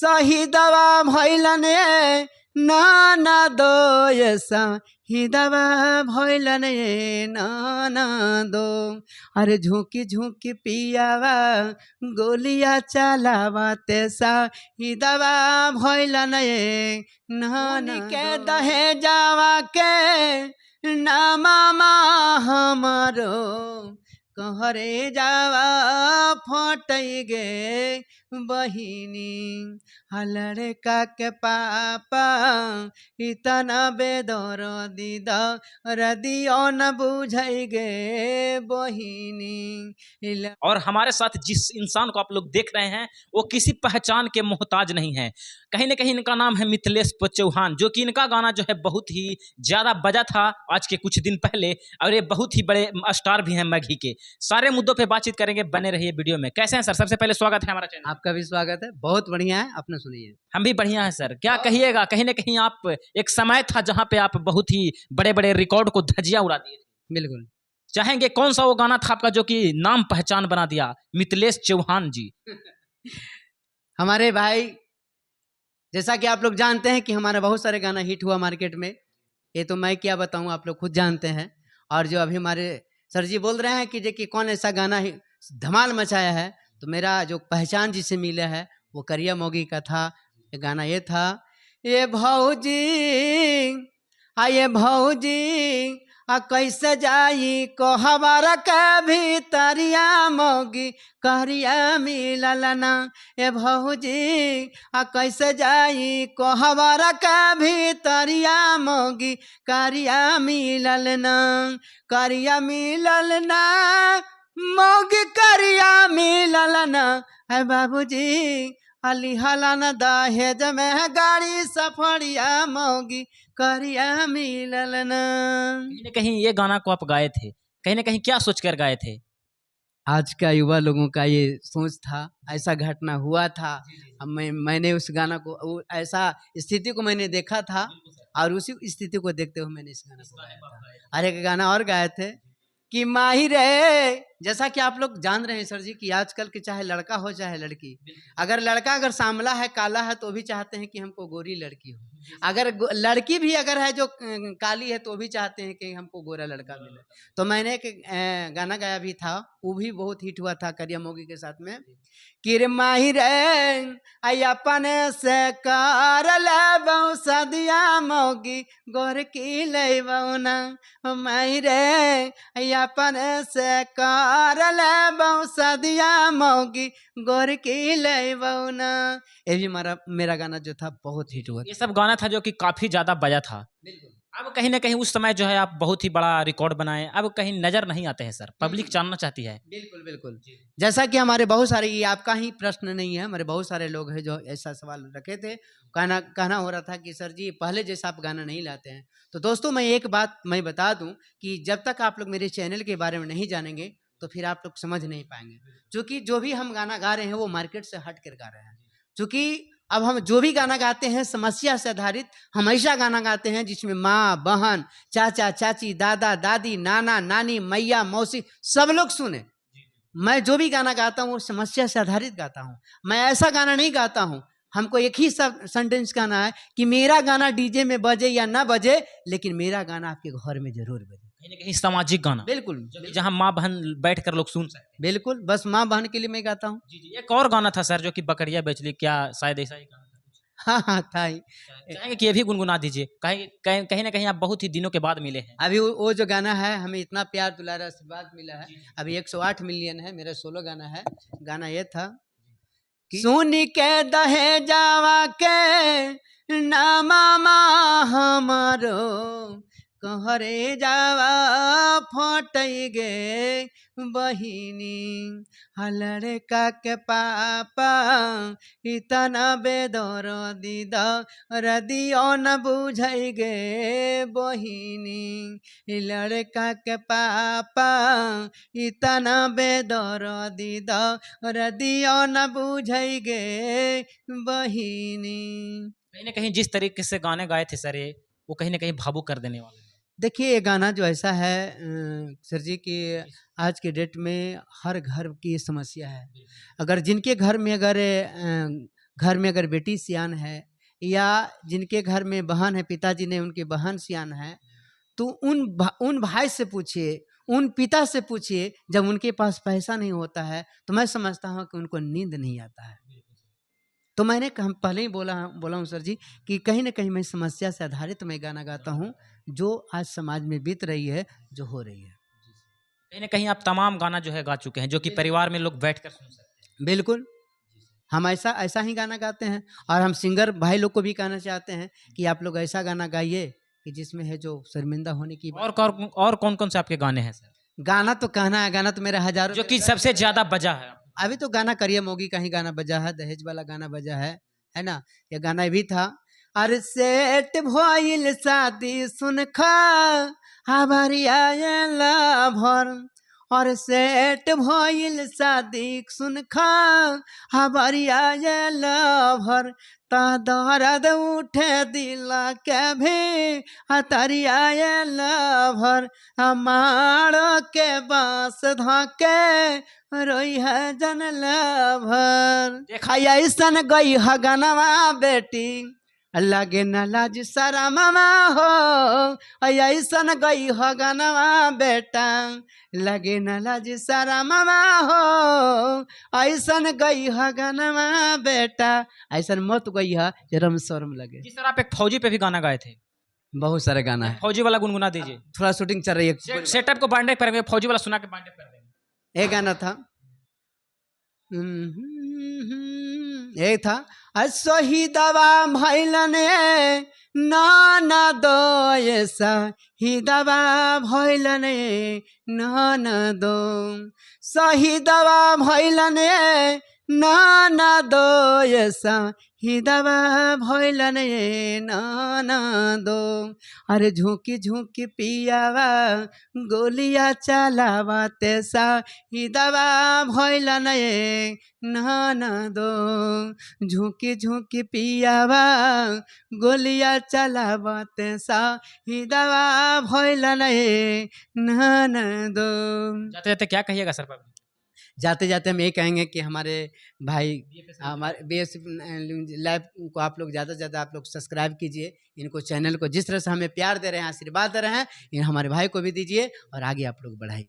शहीदवा भइलन नाना दो ये शहीदवा भइलन नाना दो। अरे झुकी झुकी पियावा गोलियां चलावते शहीदवा भइलन नाना के दहेजवा के नामा हमारो कहरे जावा फटई गे बहिनी। लड़का के पापा इतना बेदर दीदा रदियो न बुझई गे बहिनी। और हमारे साथ जिस इंसान को आप लोग देख रहे हैं वो किसी पहचान के मोहताज नहीं है। कहीं ना कहीं इनका नाम है मिथिलेश चौहान, जो कि इनका गाना जो है बहुत ही ज़्यादा बजा था आज के कुछ दिन पहले। और ये बहुत ही बड़े स्टार भी हैं मैघी के। सारे मुद्दों पे बातचीत करेंगे, बने रहिए वीडियो में। कैसे हैं सर? सबसे पहले स्वागत है हमारा चैनल। आपका भी स्वागत है, बहुत बढ़िया है, अपने सुनिए। हम भी बढ़िया हैं सर। क्या कहिएगा, कहीं ना कहीं आप एक समय था जहाँ पे आप बहुत ही बड़े बड़े रिकॉर्ड को धज्जियां उड़ा दिए थे। बिल्कुल। चाहेंगे कौन सा वो गाना था आपका जो कि नाम पहचान बना दिया? मिथिलेश चौहान जी हमारे भाई, जैसा कि आप लोग जानते हैं कि हमारा बहुत सारे गाना हिट हुआ मार्केट में। ये तो मैं क्या बताऊं, आप लोग खुद जानते हैं। और जो अभी हमारे सर जी बोल रहे हैं कि देखिए कौन ऐसा गाना धमाल मचाया है, तो मेरा जो पहचान जिसे मिला है वो करिया मोगी का था। ये गाना ये था, ये भौजी ये भौजी कैसे जाई को हमारा के भीतरिया मोगी करिया मिलल ना। ए भौजी कैसे जाई को हमारा के भीतरिया मोगी करिया मिलल ना। करिया मिलल ना मोगी करिया मिलल ना। है बाबूजी अली हलन दहेज में गाड़ी सफरिया मोगी करिया मिलल ना। कहीं ना कहीं ये गाना को आप गाए थे, कहीं ना कहीं क्या सोचकर गाए थे? आज का युवा लोगों का ये सोच था, ऐसा घटना हुआ था। अब मैंने उस गाना को, ऐसा स्थिति को मैंने देखा था और उसी स्थिति को देखते हुए मैंने इस गाना को गाया था। अरे एक गाना और गाए थे कि माही रे, जैसा कि आप लोग जान रहे हैं सर जी कि आजकल के चाहे लड़का हो चाहे लड़की, अगर लड़का अगर सांवला है काला है तो भी चाहते हैं कि हमको गोरी लड़की हो। अगर लड़की भी अगर है जो काली है तो भी चाहते हैं कि हमको गोरा लड़का मिले। तो मैंने एक गाना गाया भी था, वो भी बहुत हिट हुआ था करिया मोगी के साथ में। कि माही रे अपने से कर ले सदिया मोगी गोर की ले बउना। माही रे अपने से कर ले सदिया मोगी गोर की ले बउना। ये भी मेरा गाना जो था बहुत हिट हुआ। ये सब गाना था जो कि काफी ज्यादा बजा था। अब कहीं ना कहीं उस समय जो है आप बहुत ही बड़ा रिकॉर्ड बनाए, अब कहीं नजर नहीं आते हैं सर, पब्लिक जानना चाहती है। बिल्कुल बिल्कुल। जैसा कि हमारे बहुत सारे, ये आपका ही प्रश्न नहीं है, हमारे बहुत सारे लोग हैं जो ऐसा सवाल रखे थे। कहना हो रहा था कि सर जी पहले जैसा आप गाना नहीं लाते हैं। तो दोस्तों मैं एक बात मैं बता दूं कि जब तक आप लोग मेरे चैनल के बारे में नहीं जानेंगे तो फिर आप लोग समझ नहीं पाएंगे। क्योंकि जो भी हम गाना गा रहे हैं वो मार्केट से हट कर गा रहे हैं। क्योंकि अब हम जो भी गाना गाते हैं समस्या से आधारित, हम ऐसा गाना गाते हैं जिसमें माँ बहन चाचा चाची दादा दादी नाना नानी मैया मौसी सब लोग सुने। मैं जो भी गाना गाता हूँ वो समस्या से आधारित गाता हूँ। मैं ऐसा गाना नहीं गाता हूँ, हमको एक ही सेंटेंस गाना है कि मेरा गाना डीजे में बजे या ना बजे, लेकिन मेरा गाना आपके घर में जरूर बजे। कहीं ना कहीं सामाजिक गाना, बिल्कुल, जहाँ माँ बहन बैठ कर लोग सुन सकते हैं। बिल्कुल, बस माँ बहन के लिए मैं गाता हूँ। जी जी। एक और गाना था सर जो कि बकरिया बेचली, क्या शायद ऐसा ही गाना था? हाँ हाँ था ही। चाहेंगे कि ये भी गुनगुना दीजिए, कहीं ना कहीं आप बहुत ही दिनों के बाद मिले हैं। अभी वो जो गाना है, हमें इतना प्यार दुलार आशीर्वाद मिला है, अभी 108 मिलियन है, मेरा सोलो गाना है। गाना ये था कि सुन के दहेजवा के नामा हमारो कहरे जावा फटई गे बहिनी। लड़का के पापा इतना बेदर दीदा रदियो न बुझई गे बहिनी। लड़का के पापा इतना बेदर दीदा रदियो न बुझई गे बहिनी। कहीं ना कहीं जिस तरीके से गाने गाए थे सर, ये वो कहीं ना कहीं भावुक कर देने वाले। देखिए ये गाना जो ऐसा है सर जी कि आज के डेट में हर घर की समस्या है। अगर जिनके घर में अगर घर में अगर बेटी सियान है या जिनके घर में बहन है, पिताजी ने उनकी बहन सियान है, तो उन भाई से पूछिए, उन पिता से पूछिए, जब उनके पास पैसा नहीं होता है तो मैं समझता हूँ कि उनको नींद नहीं आता है। तो मैंने पहले ही बोला हूँ सर जी कि कहीं ना कहीं मैं समस्या से आधारित मैं गाना गाता हूँ जो आज समाज में बीत रही है, जो हो रही है। कहीं ना कहीं आप तमाम गाना जो है गा चुके हैं, जो कि परिवार में लोग बैठ कर सुन सकते हैं। बिल्कुल, हम ऐसा ही गाना गाते हैं और हम सिंगर भाई लोग को भी कहना चाहते हैं कि आप लोग ऐसा गाना गाइए कि जिसमें है जो शर्मिंदा होने की बात। और कौन कौन से आपके गाने हैं सर? गाना तो कहना है, गाना तो मेरा हजारों, जो कि सबसे ज्यादा बजा है। अभी तो गाना करिए मोगी का ही गाना बजा है, दहेज वाला गाना बजा है ना। ये गाना भी था, अरे सेठ भइल शादी सुन खा हमारी आयला भर, और सेठ भइल शादी सुन खा हमारी आयला भर, ता दर्द उठे दिला के भी हतारी आयला भर, हमारो के बांस धके रोई है जनला भर। देखा ऐसन गई है गनवा बेटी, लगे न लाज सारा मामा हो, ऐसन गई है गनवा बेटा, लगे न लाज सारा मामा हो, ऐसन गई है गनवा बेटा, ऐसन मत गई है जरम शर्म लगे। जिस तरह आप एक फौजी पे भी गाना गाए थे, बहुत सारे गाना है। फौजी वाला गुनगुना दीजिए। थोड़ा शूटिंग चल रही है, सेटअप को बाइंड अप करेंगे, फौजी वाला सुना के बाइंड अप कर देंगे। एक गाना था, एक था, शहीदवा भैलने नाना दो, शहीदवा भैलने नाना दो, शहीदवा भैलने नाना दो, शहीदवा भैलने नाना दो, अरे झुकी झुकी पियावा गोलियां चलावा तेसा हिदवा भैलने नाना दो, झुकी झुकी पियावा गोलियां चलावा तेसा हिदवा भैलने नाना दो। जाते जाते क्या कहिएगा सर पर? जाते जाते हम ये कहेंगे कि हमारे भाई, हमारे BSF लाइव को आप लोग ज़्यादा से ज़्यादा आप लोग सब्सक्राइब कीजिए, इनको चैनल को जिस तरह से हमें प्यार दे रहे हैं, आशीर्वाद दे रहे हैं, इन हमारे भाई को भी दीजिए और आगे आप लोग बढ़ाइए।